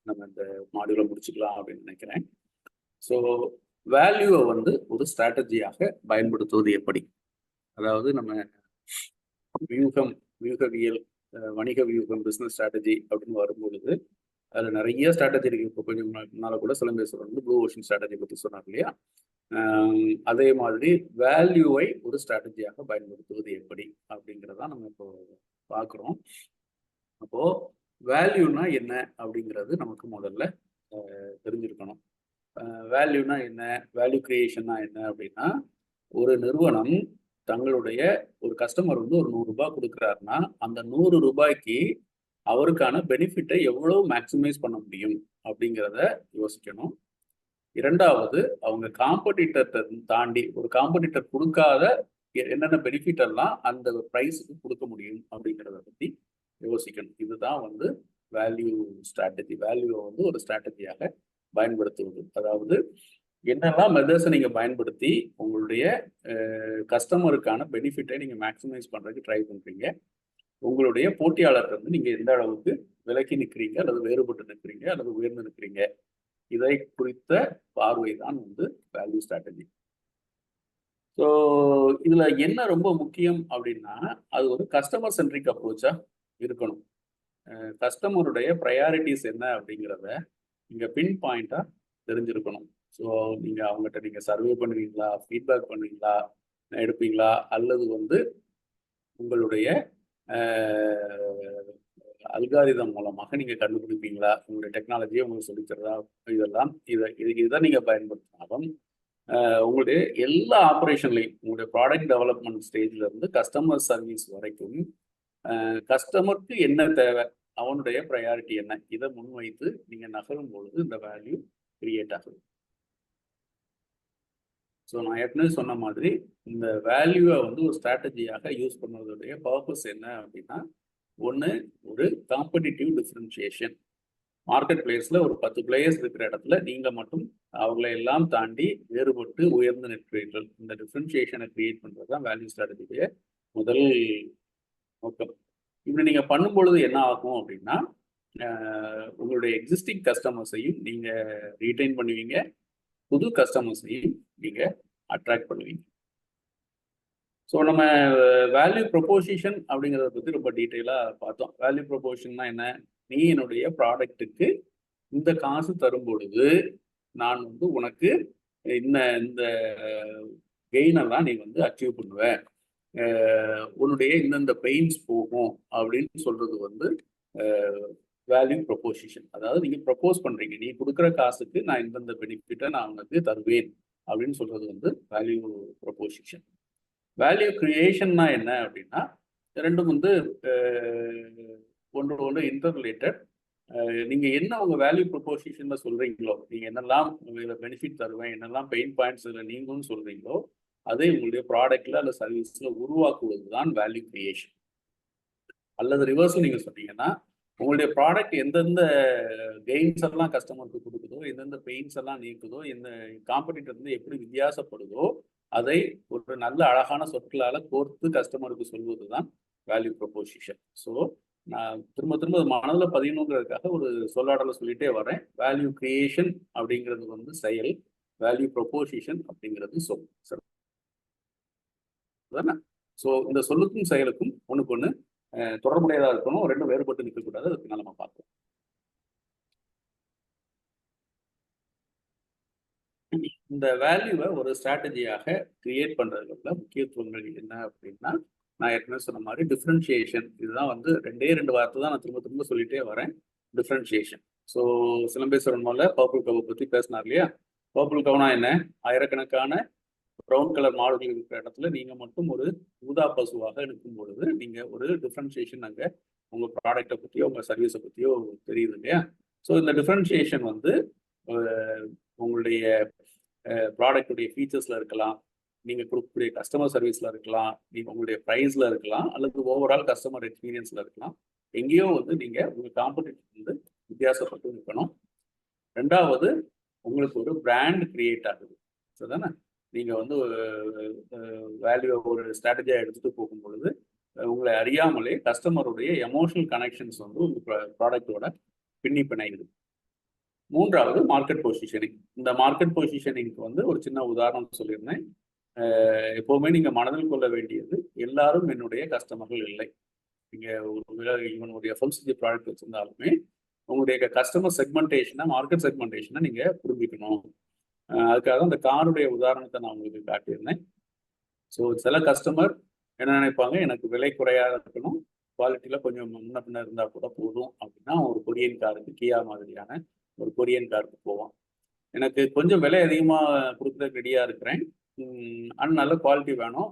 நம்ம இந்த மாடியூலை முடிச்சுக்கலாம் அப்படின்னு நினைக்கிறேன். ஸோ வேல்யூவை வந்து ஒரு ஸ்ட்ராட்டஜியாக பயன்படுத்துவது எப்படி, அதாவது நம்ம வியூகவியல், வணிக வியூகம், பிஸ்னஸ் ஸ்ட்ராட்டஜி அப்படின்னு வரும்பொழுது அதில் நிறைய ஸ்ட்ராட்டஜி இருக்கு. இப்போ கொஞ்சம் முன்னால கூட சிலம்பேஸ்வரர் வந்து ப்ளூ ஓஷன் ஸ்ட்ராட்டஜி பற்றி சொன்னார் இல்லையா? அதே மாதிரி வேல்யூவை ஒரு ஸ்ட்ராட்டஜியாக பயன்படுத்துவது எப்படி அப்படிங்கிறதா நம்ம இப்போ பார்க்குறோம். அப்போ வேல்யூனா என்ன அப்படிங்கிறது நமக்கு முதல்ல தெரிஞ்சிருக்கணும். வேல்யூனா என்ன, வேல்யூ கிரியேஷன்னா என்ன அப்படின்னா, ஒரு நிறுவனம் தங்களுடைய ஒரு கஸ்டமர் வந்து ஒரு 100 ரூபாய் கொடுக்குறாருன்னா அந்த 100 ரூபாய்க்கு அவருக்கான பெனிஃபிட்டை எவ்வளவு மேக்சிமைஸ் பண்ண முடியும் அப்படிங்கிறத யோசிக்கணும். இரண்டாவது, அவங்க காம்படிட்டர் தாண்டி ஒரு காம்படிட்டர் கொடுக்காத என்னென்ன பெனிஃபிட் எல்லாம் அந்த ப்ரைஸுக்கு கொடுக்க முடியும் அப்படிங்கிறத பற்றி யோசிக்கணும். இதுதான் வந்து வேல்யூ ஸ்ட்ராட்டஜி. வேல்யூவை வந்து ஒரு ஸ்ட்ராட்டஜியாக பயன்படுத்துவது, அதாவது என்னெல்லாம் மெத்தட்ஸை நீங்கள் பயன்படுத்தி உங்களுடைய கஸ்டமருக்கான பெனிஃபிட்டை நீங்கள் மேக்ஸிமைஸ் பண்ணுறதுக்கு ட்ரை பண்ணுறீங்க. உங்களுடைய போட்டியாளர்கள் வந்து நீங்கள் எந்த அளவுக்கு விலக்கி நிற்கிறீங்க, அல்லது வேறுபட்டு நிற்கிறீங்க, அல்லது உயர்ந்து நிற்கிறீங்க, இதை குறித்த பார்வை தான் வந்து வேல்யூ ஸ்ட்ராட்டஜி. ஸோ இதுல என்ன ரொம்ப முக்கியம் அப்படின்னா, அது ஒரு கஸ்டமர் சென்ட்ரிக் அப்ரோச்சா இருக்கணும். கஸ்டமருடைய ப்ரையாரிட்டிஸ் என்ன அப்படிங்கிறத இங்க பின் பாயிண்டா தெரிஞ்சிருக்கணும். ஸோ நீங்க அவங்ககிட்ட நீங்க சர்வே பண்ணுவீங்களா, ஃபீட்பேக் பண்ணுவீங்களா, எடுப்பீங்களா, அல்லது வந்து உங்களுடைய அல்காரிதம் மூலமாக நீங்க கண்டுபிடிப்பீங்களா, உங்களுடைய டெக்னாலஜியை உங்களுக்கு சொல்லித்தரதா, இதெல்லாம் இதை நீங்க பயன்படுத்தினாலும் உங்களுடைய எல்லா ஆப்ரேஷன்லையும், உங்களுடைய ப்ராடக்ட் டெவலப்மெண்ட் ஸ்டேஜ்ல இருந்து கஸ்டமர் சர்வீஸ் வரைக்கும் கஸ்டமருக்கு என்ன தேவை, அவனுடைய ப்ரையாரிட்டி என்ன, இதை முன்வைத்து நீங்க நகரும் பொழுது இந்த வேல்யூ கிரியேட் ஆகுது. ஸோ நான் ஏற்கனவே சொன்ன மாதிரி இந்த வேல்யூவை வந்து ஒரு ஸ்ட்ராட்டஜியாக யூஸ் பண்ணுவதுடைய பர்பஸ் என்ன அப்படின்னா, ஒன்று ஒரு காம்படிட்டிவ் டிஃப்ரென்ஷியேஷன். மார்க்கெட் பிளேஸ்ல ஒரு 10 பிளேயர்ஸ் இருக்கிற இடத்துல நீங்க மட்டும் அவங்களை எல்லாம் தாண்டி வேறுபட்டு உயர்ந்து நிற்கிறீர்கள். இந்த டிஃப்ரென்ஷியேஷனை கிரியேட் பண்றது தான் வேல்யூ ஸ்ட்ராட்டஜியுடைய முதல் நோக்கம். இப்படி நீங்க பண்ணும் பொழுது என்ன ஆகும் அப்படின்னா, உங்களுடைய எக்ஸிஸ்டிங் கஸ்டமர்ஸையும் நீங்க ரீடைன் பண்ணுவீங்க, புது கஸ்டமர்ஸையும் நீங்க அட்ராக்ட் பண்ணுவீங்க. ஸோ நம்ம வேல்யூ ப்ரொபோசிஷன் அப்படிங்கிறத பற்றி ரொம்ப டீட்டெயிலாக பார்த்தோம். வேல்யூ ப்ரொபோசிஷன்னா என்ன, நீ என்னுடைய ப்ராடக்ட்டுக்கு இந்த காசு தரும் பொழுது நான் வந்து உனக்கு இந்த இந்த கெயினெல்லாம் நீ வந்து அச்சீவ் பண்ணுவ, உன்னுடைய இந்தந்த பெயின்ஸ் போகும் அப்படின்னு சொல்றது வந்து வேல்யூ ப்ரொபோசிஷன். அதாவது நீங்க ப்ரப்போஸ் பண்றீங்க, நீ கொடுக்குற காசுக்கு நான் இந்தந்த பெனிஃபிட்டை நான் உனக்கு தருவேன் அப்படின்னு சொல்றது வந்து வேல்யூ ப்ரொபோசிஷன். வேல்யூ கிரியேஷன்னா என்ன அப்படின்னா, ரெண்டும் வந்து ஒன்று இன்டர் ரிலேட்டட். நீங்க என்ன உங்க வேல்யூ ப்ரொபோசிஷன்ல சொல்றீங்களோ, நீங்க என்னெல்லாம் பெனிஃபிட் தருவேன், என்னெல்லாம் பெயின் பாயிண்ட்ஸ் நீங்களும் சொல்றீங்களோ, அதை உங்களுடைய ப்ராடக்ட்ல அல்லது சர்வீஸ்ல உருவாக்குவது தான் வேல்யூ கிரியேஷன். அல்லது ரிவர்ஸும் நீங்க சொன்னீங்கன்னா, உங்களுடைய ப்ராடக்ட் எந்தெந்த கெயின்ஸ் எல்லாம் கஸ்டமருக்கு கொடுக்குதோ, எந்தெந்த பெயின்ஸ் எல்லாம் நீக்குதோ, எந்த காம்படிட்டர் வந்து எப்படி வித்தியாசப்படுதோ, அதை ஒரு நல்ல அழகான சொற்களால கோர்த்து கஸ்டமருக்கு சொல்வது தான் வேல்யூ ப்ரொபோசிஷன். ஸோ நான் திரும்ப திரும்ப மனதில் பதியணுங்கிறதுக்காக ஒரு சொல்லாடலை சொல்லிட்டே வரேன். வேல்யூ கிரியேஷன் அப்படிங்கிறது வந்து செயல், வேல்யூ ப்ரொபோசிஷன் அப்படிங்கிறது சொல். சரிதானே? ஸோ இந்த சொல்லுக்கும் செயலுக்கும் ஒன்றுக்கு ஒன்று தொடர்புடையதாக இருக்கணும், ரெண்டும் வேறுபட்டு நிற்கக்கூடாது. அதுக்கு நம்ம பார்ப்போம். இந்த வேல்யூவை ஒரு ஸ்ட்ராட்டஜியாக கிரியேட் பண்றதுல முக்கியத்துவங்கள் என்ன அப்படின்னா, நான் ஏற்கனவே சொன்ன மாதிரி டிஃப்ரென்ஷியேஷன். இதுதான் வந்து ரெண்டு வார்த்தை தான் நான் திரும்ப திரும்ப சொல்லிட்டே வரேன், டிஃப்ரென்ஷியேஷன். ஸோ சிலம்பேஸ்வரன் மேல பர்பிள் கவ் பற்றி பேசினார் இல்லையா? பர்பிள் கவ்னா என்ன, ஆயிரக்கணக்கான ப்ரௌன் கலர் மாடுகள் இருக்கிற இடத்துல நீங்க மட்டும் ஒரு ஊதா பசுவாக இருக்கும் பொழுது நீங்க ஒரு டிஃப்ரென்ஷியேஷன் அங்கே உங்க ப்ராடக்டை பற்றியோ உங்க சர்வீஸை பற்றியோ தெரியுது இல்லையா? ஸோ இந்த டிஃப்ரென்ஷியேஷன் வந்து உங்களுடைய ப்ராடக்டுடைய ஃபீச்சர்ஸ்ல இருக்கலாம், நீங்க கொடுக்கக்கூடிய கஸ்டமர் சர்வீஸ்ல இருக்கலாம், நீங்க உங்களுடைய ப்ரைஸ்ல இருக்கலாம், அல்லது ஓவரால் கஸ்டமர் எக்ஸ்பீரியன்ஸ்ல இருக்கலாம். எங்கேயோ வந்து நீங்க உங்க காம்படிட்டர் வந்து வித்தியாசப்பட்டு இருக்கணும். ரெண்டாவது, உங்களுக்கு ஒரு பிராண்ட் கிரியேட் ஆகுது. சரிதானே? நீங்க வந்து வேல்யூ ஒரு ஸ்ட்ராட்டஜியா எடுத்துட்டு போகும் பொழுது உங்களை அறியாமலே கஸ்டமருடைய எமோஷனல் கனெக்ஷன்ஸ் வந்து உங்க ப்ராடக்டோட பின்னி பிணையுது. மூன்றாவது மார்க்கெட் பொசிஷனிங். இந்த மார்க்கெட் பொசிஷனிங்க்கு வந்து ஒரு சின்ன உதாரணம் சொல்லியிருந்தேன். எப்போவுமே நீங்கள் மனதில் கொள்ள வேண்டியது, எல்லாரும் என்னுடைய கஸ்டமர்கள் இல்லை. நீங்கள் ஈவன் ஒரு எஃப்எம்சிஜி ப்ராடக்ட் வச்சுருந்தாலுமே உங்களுடைய கஸ்டமர் செக்மெண்டேஷனை, மார்க்கெட் செக்மெண்டேஷனை நீங்கள் புரிஞ்சுக்கணும். அதுக்காக தான் இந்த காருடைய உதாரணத்தை நான் உங்களுக்கு காட்டியிருந்தேன். ஸோ சில கஸ்டமர் என்ன நினைப்பாங்க, எனக்கு விலை குறையாக இருக்கணும், குவாலிட்டியில் கொஞ்சம் முன்ன பின்ன இருந்தால் கூட போதும் அப்படின்னா ஒரு கொரியன் காருக்கு, கியா மாதிரியான ஒரு கொரியன் காருக்கு போவான். எனக்கு கொஞ்சம் விலை அதிகமாக கொடுக்குறதுக்கு ரெடியாக இருக்கிறேன், ஆனால் நல்ல குவாலிட்டி வேணும்,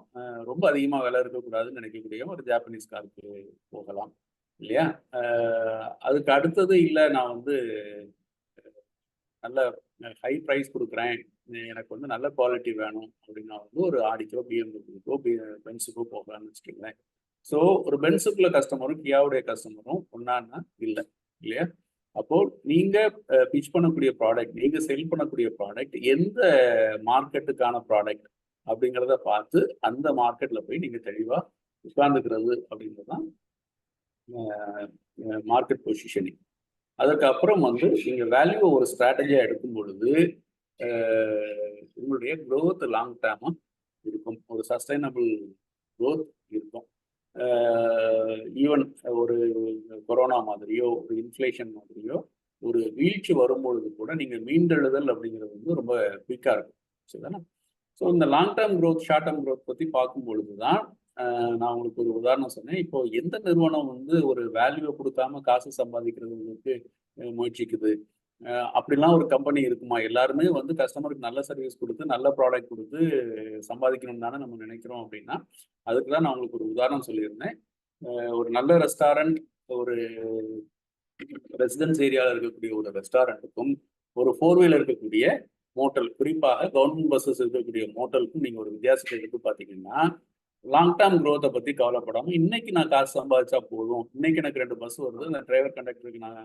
ரொம்ப அதிகமாக விலை இருக்கக்கூடாதுன்னு நினைக்கக்கூடிய ஒரு ஜாப்பனீஸ் காருக்கு போகலாம் இல்லையா? அதுக்கு அடுத்தது இல்லை, நான் வந்து நல்ல ஹை ப்ரைஸ் கொடுக்குறேன், எனக்கு வந்து நல்ல குவாலிட்டி வேணும் அப்படின்னா வந்து ஒரு ஆடிக்கோ, பிஎம்டபிள்யூக்கோ, பென்ஸுக்கோ போகலான்னு வச்சுக்கோங்களேன். ஸோ ஒரு பென்ஸுக்குள்ள கஸ்டமரும் கியாவுடைய கஸ்டமரும் ஒன்னான்னா இல்லை இல்லையா? அப்போ நீங்க பிச் பண்ணக்கூடிய ப்ராடக்ட், நீங்க செல் பண்ணக்கூடிய ப்ராடக்ட் எந்த மார்க்கெட்டுக்கான ப்ராடக்ட் அப்படிங்கிறத பார்த்து அந்த மார்க்கெட்ல போய் நீங்க தெளிவா உட்கார்ந்துக்கிறது அப்படின்றது தான் மார்க்கெட் பொசிஷனிங். அதுக்கப்புறம் வந்து நீங்க வேல்யூ ஒரு ஸ்ட்ராட்டஜியா எடுக்கும் பொழுது உங்களுடைய க்ரோத் லாங் டேர்மா இருக்கும், ஒரு சஸ்டைனபிள் க்ரோத் இருக்கும். ஈவன் ஒரு கொரோனா மாதிரியோ, ஒரு இன்ஃப்ளேஷன் மாதிரியோ ஒரு வீழ்ச்சி வரும்பொழுது கூட நீங்கள் மீண்டெழுதல் அப்படிங்கிறது வந்து ரொம்ப குயிக்காக இருக்கும். சரிதானே? ஸோ இந்த long term growth, short term growth பற்றி பார்க்கும் பொழுது தான் நான் உங்களுக்கு ஒரு உதாரணம் சொன்னேன். இப்போ எந்த நிறுவனம் வந்து ஒரு வேல்யூவை கொடுக்காம காசு சம்பாதிக்கிறதுக்கு முயற்சிக்குது, அப்படிலாம் ஒரு கம்பெனி இருக்குமா? எல்லாருமே வந்து கஸ்டமருக்கு நல்ல சர்வீஸ் கொடுத்து, நல்ல ப்ராடக்ட் கொடுத்து சம்பாதிக்கணும்னு தானே நம்ம நினைக்கிறோம். அப்படின்னா அதுக்கு தான் நான் உங்களுக்கு ஒரு உதாரணம் சொல்லியிருந்தேன். ஒரு நல்ல ரெஸ்டாரண்ட், ஒரு ரெசிடென்ஸ் ஏரியாவில் இருக்கக்கூடிய ஒரு ரெஸ்டாரண்ட்டுக்கும், ஒரு 4 வீலர் இருக்கக்கூடிய மோட்டல், குறிப்பாக கவர்மெண்ட் பஸ்ஸஸ் இருக்கக்கூடிய மோட்டலுக்கும் நீங்கள் ஒரு வித்தியாசத்தை எடுத்து பார்த்தீங்கன்னா, லாங் டேர்ம் க்ரோத்தை பற்றி கவலைப்படாமல், இன்னைக்கு நான் காசு சம்பாதிச்சா போதும், இன்னைக்கு எனக்கு 2 பஸ் வருது, அந்த டிரைவர் கண்டக்டருக்கு நான்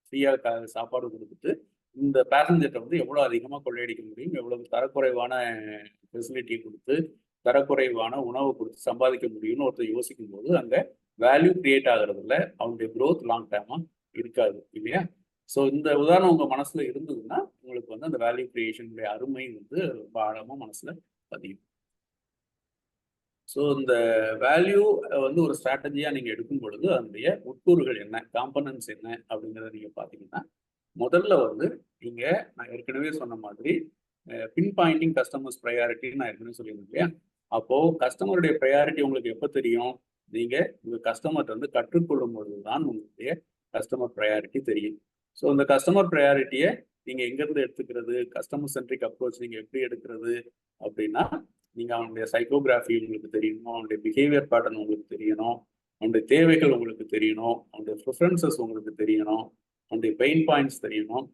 ஃப்ரீயாக சாப்பாடு கொடுத்துட்டு இந்த பேசஞ்சர்கிட்ட வந்து எவ்வளோ அதிகமாக கொள்ளையடிக்க முடியும், எவ்வளவு தரக்குறைவான ஃபெசிலிட்டி கொடுத்து, தரக்குறைவான உணவு கொடுத்து சம்பாதிக்க முடியும்னு ஒருத்தர் யோசிக்கும் போது அங்கே வேல்யூ கிரியேட் ஆகிறதுல அவனுடைய க்ரோத் லாங் டேர்மாக இருக்காது இல்லையா? ஸோ இந்த உதாரணம் உங்கள் மனசில் இருந்ததுன்னா உங்களுக்கு வந்து அந்த வேல்யூ கிரியேஷனுடைய அருமை வந்து ரொம்ப ஆழமாக மனசில் பதியும். ஸோ இந்த வேல்யூ வந்து ஒரு ஸ்ட்ராட்டஜியாக நீங்கள் எடுக்கும் பொழுது அதனுடைய உட்கூறுகள் என்ன, காம்பனன்ட்ஸ் என்ன அப்படிங்கிறத நீங்கள் பார்த்தீங்கன்னா, முதல்ல வந்து நீங்கள் நான் ஏற்கனவே சொன்ன மாதிரி பின் பாயிண்டிங் கஸ்டமர்ஸ் ப்ரையாரிட்டின்னு நான் ஏற்கனவே சொல்லியிருந்தேன் இல்லையா? அப்போது கஸ்டமருடைய ப்ரையாரிட்டி உங்களுக்கு எப்போ தெரியும்? நீங்கள் உங்கள் கஸ்டமர்கிட்ட வந்து கற்றுக்கொள்ளும் பொழுது தான் உங்களுடைய கஸ்டமர் ப்ரையாரிட்டி தெரியும். ஸோ இந்த கஸ்டமர் ப்ரையாரிட்டியை நீங்கள் எங்கேருந்து எடுத்துக்கிறது, கஸ்டமர் சென்ட்ரிக் அப்ரோச் நீங்கள் எப்படி எடுக்கிறது அப்படின்னா, நீங்கள் அவனுடைய சைக்கோகிராஃபி உங்களுக்கு தெரியணும், அவனுடைய பிஹேவியர் பேட்டர்ன் உங்களுக்கு தெரியணும், அவனுடைய தேவைகள் உங்களுக்கு தெரியணும், அவனுடைய ப்ரிஃபரன்சஸ் உங்களுக்கு தெரியணும், அவனுடைய பெயின் பாயிண்ட்ஸ் தெரியணும்,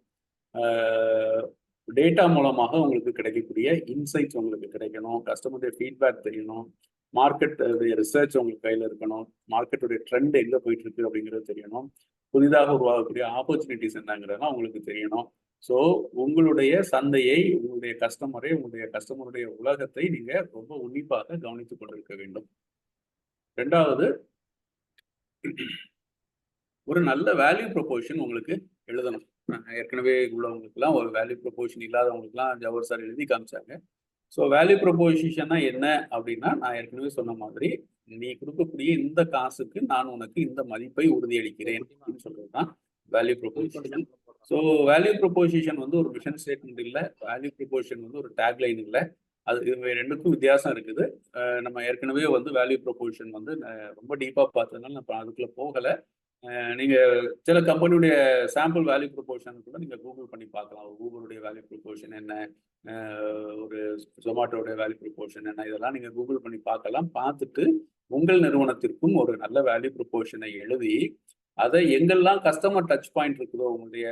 டேட்டா மூலமாக உங்களுக்கு கிடைக்கக்கூடிய இன்சைட்ஸ் உங்களுக்கு கிடைக்கணும், கஸ்டமருடைய ஃபீட்பேக் தெரியணும், மார்க்கெட்டுடைய ரிசர்ச் உங்களுக்கு கையில் இருக்கணும், மார்க்கெட்டுடைய ட்ரெண்ட் எங்கே போயிட்டு இருக்கு அப்படிங்கிறது தெரியணும், புதிதாக உருவாகக்கூடிய ஆப்பர்ச்சுனிட்டிஸ் என்னங்கிறதெல்லாம் உங்களுக்கு தெரியணும். ஸோ உங்களுடைய சந்தையை, உங்களுடைய கஸ்டமரை, உங்களுடைய கஸ்டமருடைய உலகத்தை நீங்கள் ரொம்ப உன்னிப்பாக கவனித்துக் கொண்டிருக்க வேண்டும். ரெண்டாவது, ஒரு நல்ல வேல்யூ ப்ரொபோஷன் உங்களுக்கு எழுதணும். ஏற்கனவே உள்ளவங்களுக்குலாம் ஒரு வேல்யூ ப்ரொபோஷன் இல்லாதவங்களுக்குலாம் ஜவஹர் சார் எழுதி காமிச்சாங்க. ஸோ வேல்யூ ப்ரொபோசிஷன்னா என்ன அப்படின்னா, நான் ஏற்கனவே சொன்ன மாதிரி, நீ கொடுக்கக்கூடிய இந்த காசுக்கு நான் உனக்கு இந்த மதிப்பை உறுதியளிக்கிறேன் அப்படின்னு சொல்றது தான் value proposition. So value proposition வந்து ஒரு மிஷன் ஸ்டேட்மெண்ட் இல்லை, வேல்யூ ப்ரொபோசிஷன் வந்து ஒரு டேக்லைன் இல்லை. அது இது ரெண்டுக்கும் வித்தியாசம் இருக்குது. நம்ம ஏற்கனவே வந்து வேல்யூ ப்ரொபோசிஷன் வந்து ரொம்ப டீப்பாக பார்த்ததுனால நான் அதுக்குள்ளே போகலை. நீங்கள் சில கம்பெனியுடைய சாம்பிள் வேல்யூ ப்ரொபோஷன் கூட நீங்கள் கூகுள் பண்ணி பார்க்கலாம். கூகுளுடைய வேல்யூ ப்ரொபோஷன் என்ன, ஒரு ஜொமாட்டோடைய வேல்யூ ப்ரொபோஷன் என்ன, இதெல்லாம் நீங்கள் கூகுள் பண்ணி பார்க்கலாம். பார்த்துட்டு உங்கள் நிறுவனத்திற்கும் ஒரு நல்ல வேல்யூ ப்ரொபோஷனை எழுதி அதை எங்கெல்லாம் கஸ்டமர் டச் பாயிண்ட் இருக்குதோ, உங்களுடைய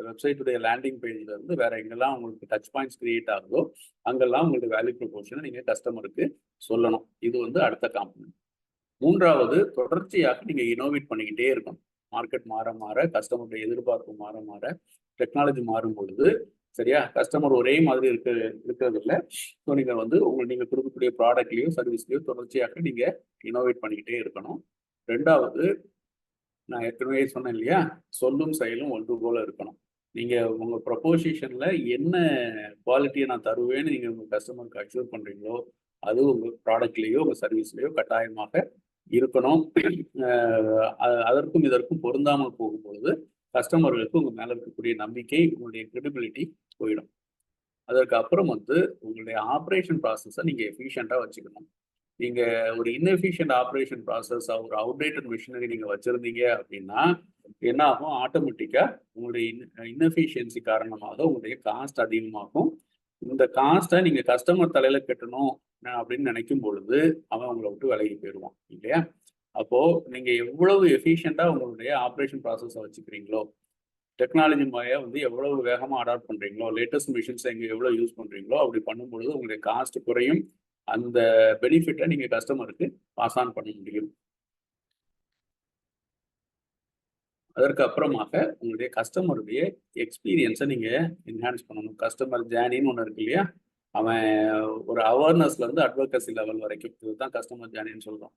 வெப்சைட்டுடைய லேண்டிங் பேஜ்ல இருந்து வேற எங்கெல்லாம் உங்களுக்கு டச் பாயிண்ட்ஸ் கிரியேட் ஆகுதோ அங்கெல்லாம் உங்களுடைய வேல்யூ ப்ரொபோஷனை நீங்கள் கஸ்டமருக்கு சொல்லணும். இது வந்து அடுத்த காம்பனன்ட். மூன்றாவது, தொடர்ச்சியாக நீங்கள் இனோவேட் பண்ணிக்கிட்டே இருக்கணும். மார்க்கெட் மாற மாற, கஸ்டமருடைய எதிர்பார்ப்பு மாற மாற, டெக்னாலஜி மாறும் பொழுது, சரியா, கஸ்டமர் ஒரே மாதிரி இருக்கிறது இல்லை. ஸோ நீங்கள் வந்து நீங்கள் கொடுக்கக்கூடிய ப்ராடக்ட்லையோ சர்வீஸ்லையோ தொடர்ச்சியாக நீங்கள் இனோவேட் பண்ணிக்கிட்டே இருக்கணும். ரெண்டாவது, நான் ஏற்கனவே சொன்னேன் இல்லையா, சொல்லும் செயலும் ஒன்று போல இருக்கணும். நீங்க உங்க ப்ரொபோசிஷன்ல என்ன குவாலிட்டியை நான் தருவேன்னு நீங்க உங்க கஸ்டமருக்கு அஷ்யூர் பண்றீங்களோ, அது உங்க ப்ராடக்ட்லயோ உங்க சர்வீஸ்லயோ கட்டாயமாக இருக்கணும். அதற்கும் இதற்கும் பொருந்தாமல் போகும்பொழுது கஸ்டமர்களுக்கு உங்க மேல இருக்கக்கூடிய நம்பிக்கை, உங்களுடைய கிரெடிபிலிட்டி போயிடும். அதற்கு அப்புறம் உங்களுடைய ஆப்ரேஷன் ப்ராசஸை நீங்க எஃபிஷியண்டா வச்சுக்கணும். நீங்க ஒரு இன்எஃபிஷியன்ட் ஆப்ரேஷன் ப்ராசஸ், ஒரு அவுடேட்டட் மிஷினரி நீங்க வச்சிருந்தீங்க அப்படின்னா என்ன ஆகும்? ஆட்டோமேட்டிக்கா உங்களுடைய இன்எஃபிஷியன்சி காரணமாக உங்களுடைய காஸ்ட் அதிகமாகும். இந்த காஸ்ட்டை நீங்க கஸ்டமர் தலையில கட்டணும் அப்படின்னு நினைக்கும் பொழுது அவன் உங்களை விட்டு விலகி போயிடுவான் இல்லையா? அப்போ நீங்க எவ்வளவு எஃபிஷியண்டா உங்களுடைய ஆப்ரேஷன் ப்ராசஸை வச்சுக்கிறீங்களோ, டெக்னாலஜி முறையை எவ்வளவு வேகமா அடாப்ட் பண்றீங்களோ, லேட்டஸ்ட் மிஷின்ஸ் எங்க எவ்வளவு யூஸ் பண்றீங்களோ அப்படி பண்ணும்பொழுது உங்களுடைய காஸ்ட் குறையும். அந்த பெனிஃபிட்டை நீங்க கஸ்டமருக்கு பாஸ் ஆன் பண்ண முடியும். அதற்கு அப்புறமாக உங்களுடைய கஸ்டமருடைய எக்ஸ்பீரியன்ஸை நீங்க என்ஹான்ஸ் பண்ணணும். கஸ்டமர் ஜேர்னின்னு ஒன்று இருக்கு இல்லையா? அவன் ஒரு அவேர்னஸ்ல இருந்து அட்வொகசி லெவல் வரைக்கும் இதுதான் கஸ்டமர் ஜேர்னின்னு சொல்றோம்.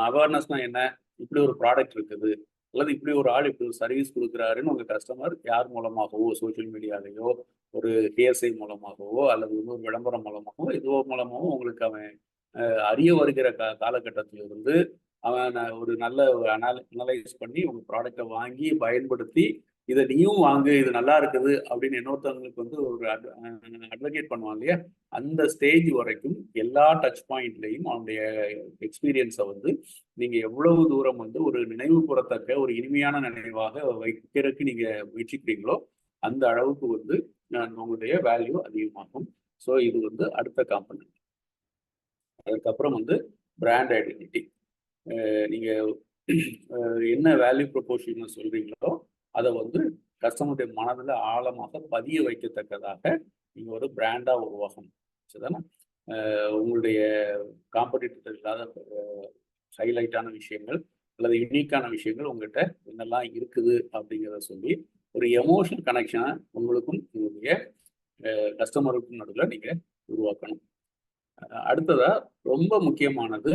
அவேர்னஸ்னா என்ன? இப்படி ஒரு ப்ராடக்ட் இருக்குது, அல்லது இப்படி ஒரு ஆள் இப்படி ஒரு சர்வீஸ் கொடுக்குறாருன்னு உங்க கஸ்டமர் யார் மூலமாகவோ, சோசியல் மீடியாலேயோ, ஒரு ஹேர்சை மூலமாகவோ, அல்லது இன்னொரு விளம்பரம் மூலமாகவோ, இதுவோ மூலமாகவோ உங்களுக்கு அவன் அறிய வருகிற காலகட்டத்திலிருந்து அவன் ஒரு நல்ல அனலைஸ் பண்ணி உங்க ப்ராடக்டை வாங்கி பயன்படுத்தி இதை நீயும் வாங்கு, இது நல்லா இருக்குது அப்படின்னு இன்னொருத்தவங்களுக்கு ஒரு அட்வொகேட் பண்ணுவான் இல்லையா? அந்த ஸ்டேஜ் வரைக்கும் எல்லா டச் பாயிண்ட்லையும் அவனுடைய எக்ஸ்பீரியன்ஸை நீங்க எவ்வளவு தூரம் ஒரு நினைவு கூறத்தக்க ஒரு இனிமையான நினைவாக வைக்கிறதுக்கு நீங்க முயற்சிக்கிறீங்களோ அந்த அளவுக்கு உங்களுடைய வேல்யூ அதிகமாகும். ஸோ இது அடுத்த காம்பனன்ட். அதுக்கப்புறம் பிராண்ட் ஐடென்டிட்டி. நீங்க என்ன வேல்யூ ப்ரொபோஷன் சொல்றீங்களோ அதை கஸ்டமருடைய மனதில் ஆழமாக பதிய வைக்கத்தக்கதாக நீங்க ஒரு பிராண்டா உருவாகணும். சரிதானே? உங்களுடைய காம்படிட்டர் இல்லாத ஹைலைட்டான விஷயங்கள் அல்லது யூனிக்கான விஷயங்கள் உங்கள்கிட்ட என்னெல்லாம் இருக்குது அப்படிங்கிறத சொல்லி ஒரு எமோஷனல் கனெக்ஷனை உங்களுக்கும் உங்களுடைய கஸ்டமருக்கும் நடுவில் நீங்க உருவாக்கணும். அடுத்ததா ரொம்ப முக்கியமானது,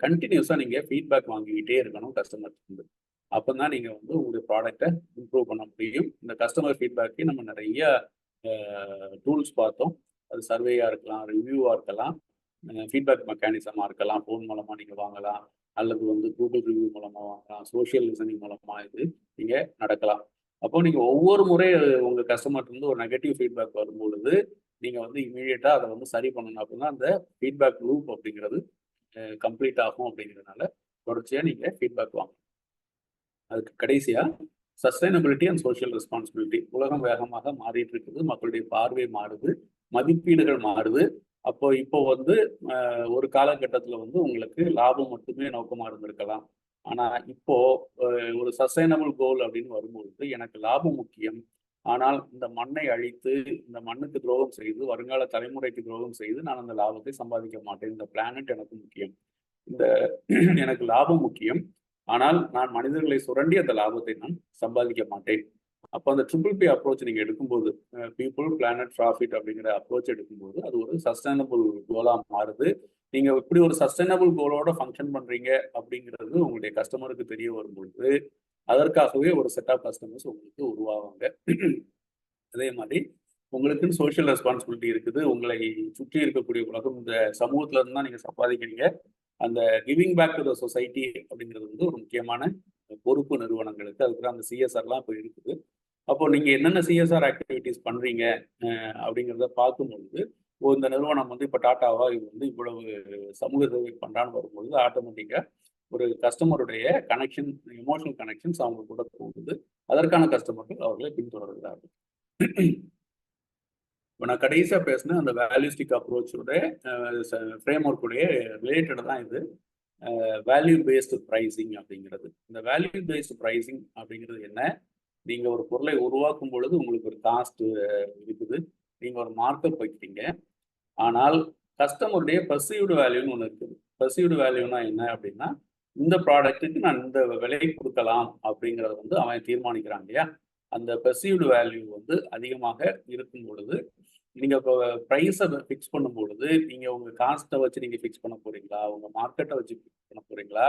கண்டினியூஸா நீங்க ஃபீட்பேக் வாங்கிக்கிட்டே இருக்கணும் கஸ்டமருக்கு. அப்பதான் நீங்க உங்களுடைய ப்ராடக்டை இம்ப்ரூவ் பண்ண முடியும். இந்த கஸ்டமர் ஃபீட்பேக்கு நம்ம நிறைய டூல்ஸ் பார்த்தோம். அது சர்வேயா இருக்கலாம், ரிவ்யூவா இருக்கலாம், ஃபீட்பேக் மெக்கானிசமா இருக்கலாம், ஃபோன் மூலமா நீங்க வாங்கலாம், அல்லது கூகுள் ரிவ்யூ மூலமா வாங்கலாம், சோஷியல் லிசனிங் மூலமா நீங்க நடக்கலாம். அப்போ நீங்க ஒவ்வொரு முறை உங்க கஸ்டமர்லேருந்து ஒரு நெகட்டிவ் ஃபீட்பேக் வரும்பொழுது நீங்க இமீடியட்டா அதை சரி பண்ணணும். அப்படின்னா அந்த ஃபீட்பேக் லூப் அப்படிங்கிறது கம்ப்ளீட் ஆகும். அப்படிங்கிறதுனால தொடர்ச்சியா நீங்க ஃபீட்பேக் வாங்க. அதுக்கு கடைசியா சஸ்டைனபிலிட்டி அண்ட் சோஷியல் ரெஸ்பான்சிபிலிட்டி. உலகம் வேகமாக மாறிட்டு இருக்குது, மக்களுடைய பார்வை மாறுது, மதிப்பீடுகள் மாறுது. அப்போ இப்போ ஒரு காலகட்டத்தில் உங்களுக்கு லாபம் மட்டுமே நோக்கமா இருந்திருக்கலாம். ஆனா இப்போ ஒரு சஸ்டைனபிள் கோல் அப்படின்னு வரும்பொழுது எனக்கு லாபம் முக்கியம், ஆனால் இந்த மண்ணை அழித்து இந்த மண்ணுக்கு துரோகம் செய்து வருங்கால தலைமுறைக்கு துரோகம் செய்து நான் அந்த லாபத்தை சம்பாதிக்க மாட்டேன். இந்த பிளானட் எனக்கு முக்கியம், இந்த எனக்கு லாபம் முக்கியம், ஆனால் நான் மனிதர்களை சுரண்டி அந்த லாபத்தை நான் சம்பாதிக்க மாட்டேன். அப்போ அந்த ட்ரிபிள் பி அப்ரோச் நீங்க எடுக்கும்போது, பீப்புள் பிளானட் ப்ராஃபிட் அப்படிங்கிற அப்ரோச் எடுக்கும்போது அது ஒரு சஸ்டைனபிள் கோலா மாறுது. நீங்க இப்படி ஒரு சஸ்டைனபிள் கோலோட ஃபங்க்ஷன் பண்றீங்க அப்படிங்கிறது உங்களுடைய கஸ்டமருக்கு தெரிய வரும்பொழுது அதற்காகவே ஒரு செட் ஆஃப் கஸ்டமர்ஸ் உங்களுக்கு உருவாவாங்க. அதே மாதிரி உங்களுக்குன்னு சோஷியல் ரெஸ்பான்சிபிலிட்டி இருக்குது. உங்களை சுற்றி இருக்கக்கூடிய உலகம், இந்த சமூகத்துல இருந்து தான் நீங்க சம்பாதிக்கிறீங்க. அந்த giving back to the society அப்படிங்கிறது ஒரு முக்கியமான பொறுப்பு நிறுவனங்களுக்கு. அதுக்கு அந்த சிஎஸ்ஆர்லாம் இப்போ இருக்குது. அப்போ நீங்க என்னென்ன சிஎஸ்ஆர் ஆக்டிவிட்டிஸ் பண்றீங்க அப்படிங்கிறத பார்க்கும்பொழுது இந்த நிறுவனம் இப்போ டாட்டாவா இவ்வளவு சமூக சேவை பண்றான்னு வரும்பொழுது ஆட்டோமேட்டிக்கா ஒரு கஸ்டமருடைய கனெக்ஷன், எமோஷனல் கனெக்ஷன்ஸ் அவங்க கூட போகுது. அதற்கான கஸ்டமர்கள் அவர்களை பின்தொடர்கிறார்கள். இப்போ நான் கடைசியாக பேசினேன் அந்த வேல்யூஸ்டிக் அப்ரோச்சோட ஃப்ரேம் ஒர்க்குடைய ரிலேட்டட் தான் இது வேல்யூ பேஸ்டு ப்ரைஸிங் அப்படிங்கிறது. இந்த வேல்யூ பேஸ்டு ப்ரைஸிங் அப்படிங்கிறது என்ன? நீங்க ஒரு பொருளை உருவாக்கும் பொழுது உங்களுக்கு ஒரு காஸ்ட் இருக்குது, நீங்க ஒரு மார்க்கப் வைக்கிறீங்க. ஆனால் கஸ்டமருடைய பர்சீவ்டு வேல்யூன்னு ஒன்று இருக்குது. பர்சீவ்டு வேல்யூனா என்ன அப்படின்னா, இந்த ப்ராடக்ட்டுக்கு நான் இந்த விலை கொடுக்கலாம் அப்படிங்கிறத அவன் தீர்மானிக்கிறான் இல்லையா? அந்த பெர்சீவ்டு வேல்யூ அதிகமாக இருக்கும் பொழுது நீங்க இப்போ ப்ரைஸை ஃபிக்ஸ் பண்ணும் பொழுது நீங்க உங்க காஸ்ட்டை வச்சு நீங்க ஃபிக்ஸ் பண்ண போறீங்களா, உங்க மார்க்கெட்டை வச்சு ஃபிக்ஸ் பண்ண போறீங்களா,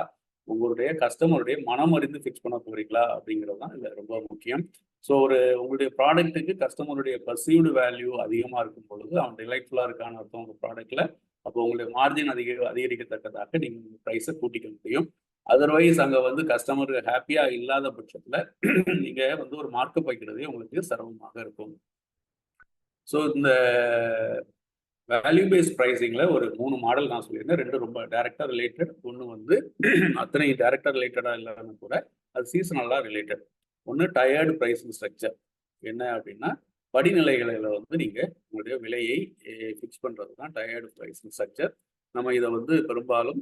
உங்களுடைய கஸ்டமருடைய மனம் அறிந்து ஃபிக்ஸ் பண்ண போறீங்களா அப்படிங்கிறது தான் இதில் ரொம்ப முக்கியம். ஸோ உங்களுடைய ப்ராடக்ட்டுக்கு கஸ்டமருடைய பர்சீவ்டு வேல்யூ அதிகமாக இருக்கும் பொழுது அவன் டிலைட்ஃபுல்லாக இருக்கான்னு அர்த்தம் உங்கள் ப்ராடக்ட்டில். அப்போ உங்களுடைய மார்ஜின் அதிகரிக்கத்தக்கதாக நீங்கள் ப்ரைஸை கூட்டிக்க முடியும். அதர்வைஸ் அங்கே கஸ்டமர் ஹாப்பியாக இல்லாத பட்சத்தில் நீங்கள் ஒரு மார்க்கப் வைக்கிறதே உங்களுக்கு சிரமமாக இருக்கும். ஸோ இந்த வேல்யூ பேஸ்ட் ப்ரைஸிங்கில் ஒரு 3 மாடல் நான் சொல்லியிருந்தேன். 2 ரொம்ப டைரக்டாக ரிலேட்டட், ஒன்று அத்தனை டைரக்டாக ரிலேட்டடாக இல்லாமல் கூட அது சீசனலாக ரிலேட்டட். ஒன்று டயர்டு ப்ரைஸிங் ஸ்ட்ரக்சர். என்ன அப்படின்னா படிநிலைகளில் நீங்கள் உங்களுடைய விலையை ஃபிக்ஸ் பண்ணுறது தான் டயர்டு ப்ரைஸிங் ஸ்ட்ரக்சர். நம்ம இதை பெரும்பாலும்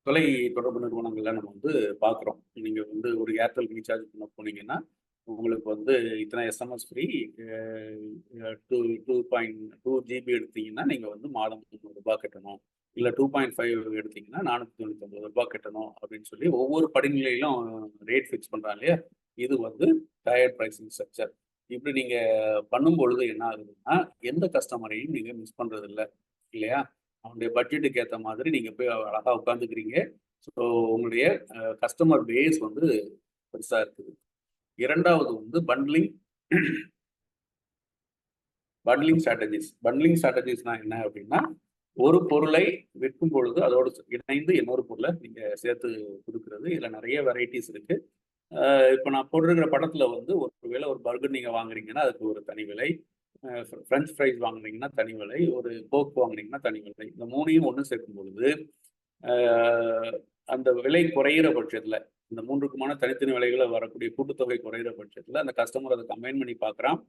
தொலை தொடர்பு நிறுவனங்கள்ல நம்ம பார்க்குறோம். நீங்கள் ஒரு ஏர்டெல் ரீசார்ஜ் பண்ண போனீங்கன்னா உங்களுக்கு இத்தனை எஸ்எம்எஸ் ஃப்ரீ, 2.2 GB எடுத்தீங்கன்னா நீங்கள் மாதம் 300 ரூபாய் கட்டணும், இல்லை 2.5 எடுத்தீங்கன்னா 499 ரூபாய் கட்டணும் அப்படின்னு சொல்லி ஒவ்வொரு படிநிலையிலும் ரேட் ஃபிக்ஸ் பண்ணுறாங்க இல்லையா. இது டயர்ட் ப்ரைஸிங் ஸ்ட்ரக்சர். இப்படி நீங்கள் பண்ணும் பொழுது என்ன ஆகுதுன்னா எந்த கஸ்டமரையும் நீங்கள் மிஸ் பண்ணுறது இல்லை இல்லையா. அவனுடைய பட்ஜெட்டுக்கு ஏற்ற மாதிரி நீங்கள் போய் அழகாக உட்காந்துக்கிறீங்க. ஸோ உங்களுடைய கஸ்டமர் பேஸ் பெருசாக இருக்குது. இரண்டாவது பண்ட்லிங் ஸ்ட்ராட்டஜிஸ். பண்ட்லிங் ஸ்ட்ராட்டஜிஸ்னா என்ன அப்படின்னா ஒரு பொருளை விற்கும் பொழுது அதோடு இணைந்து இன்னொரு பொருளை நீங்கள் சேர்த்து கொடுக்கறது. இதில் நிறைய வெரைட்டிஸ் இருக்கு. இப்போ நான் போட்டிருக்கிற படத்தில் ஒருவேளை ஒரு பர்கர் நீங்கள் வாங்குறீங்கன்னா அதுக்கு ஒரு தனி விலை, ஃப்ரெஞ்ச் ஃப்ரைஸ் வாங்குனீங்கன்னா தனி விலை, ஒரு கோக் வாங்குனீங்கன்னா தனி விலை. இந்த 3ஐயும் ஒன்று சேர்க்கும் பொழுது அந்த விலை குறையிற பட்சத்தில், இந்த 3க்குமான தனித்தனி விலைகளை வரக்கூடிய கூட்டுத்தொகை குறையிற பட்சத்தில் அந்த கஸ்டமர் அதை கம்பைன் பண்ணி பார்க்குறான்.